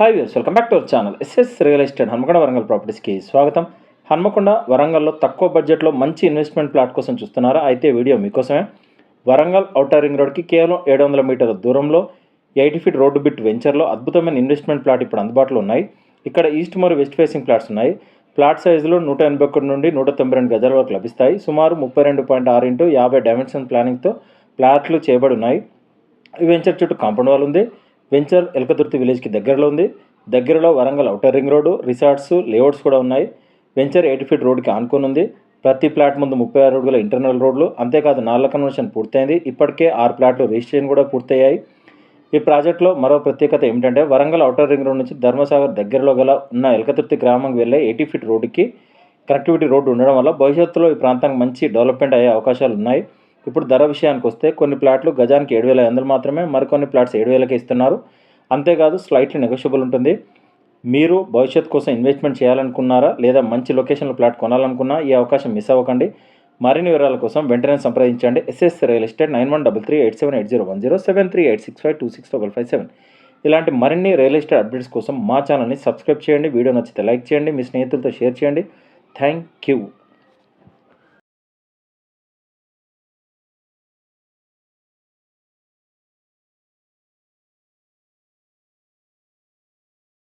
Hi viewers, welcome back to our channel SS real estate Hanamkonda Warangal ప్రాపర్టీస్కి స్వాగతం. హన్మకొండ వరంగల్లో తక్కువ బడ్జెట్లో మంచి ఇన్వెస్ట్మెంట్ ప్లాట్ కోసం చూస్తున్నారా? అయితే వీడియో మీకోసమే. వరంగల్ ఔటర్ రింగ్ రోడ్కి కేవలం 700 మీటర్ల దూరంలో 80 ఫీట్ రోడ్డు బిట్ వెంచర్లో అద్భుతమైన ఇన్వెస్ట్మెంట్ ప్లాట్ ఇప్పుడు అందుబాటులో ఉన్నాయి. ఇక్కడ ఈస్ట్ మరియు వెస్ట్ ఫేసింగ్ ప్లాట్స్ ఉన్నాయి. ప్లాట్ సైజులో 181 నుండి 192 గజాల వరకు లభిస్తాయి. సుమారు 32.6 ఇంటూ 50 డైమెన్షన్ ప్లానింగ్తో ప్లాట్లు చేయబడి ఉన్నాయి. ఈ వెంచర్ చుట్టూ కాంపౌండ్ వాల్ ఉంది. వెంచర్ ఎలకతుర్తి విలేజ్కి దగ్గరలో ఉంది. దగ్గరలో Warangal outer ring road, resorts, layouts కూడా ఉన్నాయి. వెంచర్ 80 ఫీట్ రోడ్డుకి ఆనుకొని ఉంది. ప్రతి ప్లాట్ ముందు 36 అడుగుల ఇంటర్నల్ రోడ్లు, అంతేకాదు నార్ల కన్వర్షన్ పూర్తయింది. ఇప్పటికే 6 ప్లాట్లు రిజిస్ట్రేషన్ కూడా పూర్తయ్యాయి. ఈ ప్రాజెక్టులో మరో ప్రత్యేకత ఏమిటంటే వరంగల్ ఔటర్ రింగ్ రోడ్ నుంచి ధర్మసాగర్ దగ్గరలో గల ఉన్న ఎలకతుర్తి గ్రామంకి వెళ్ళే 80 ఫీట్ రోడ్డుకి కనెక్టివిటీ రోడ్డు ఉండడం వల్ల భవిష్యత్తులో ఈ ప్రాంతానికి మంచి డెవలప్మెంట్ అయ్యే అవకాశాలు ఉన్నాయి. ఇప్పుడు ధర విషయానికి వస్తే కొన్ని ప్లాట్లు గజానికి 7,500 మాత్రమే, మరికొన్ని ప్లాట్స్ 7,000కే ఇస్తున్నారు. అంతేకాదు స్లైట్లీ నెగోషియబుల్ ఉంటుంది. మీరు భవిష్యత్తు కోసం ఇన్వెస్ట్మెంట్ చేయాలనుకున్నారా లేదా మంచి లొకేషన్లో ప్లాట్ కొనాలనుకున్నా ఈ అవకాశం మిస్ అవ్వకండి. మరిన్ని వివరాల కోసం వెంటనే సంప్రదించండి. SS real estate 9133878010 7386526557. ఇలాంటి మరిన్ని రియల్ ఎస్టేట్ అప్డేట్స్ కోసం మా ఛానల్ని సబ్స్క్రైబ్ చేయండి. వీడియో నచ్చితే లైక్ చేయండి, మీ స్నేహితులతో షేర్ చేయండి. Thank you.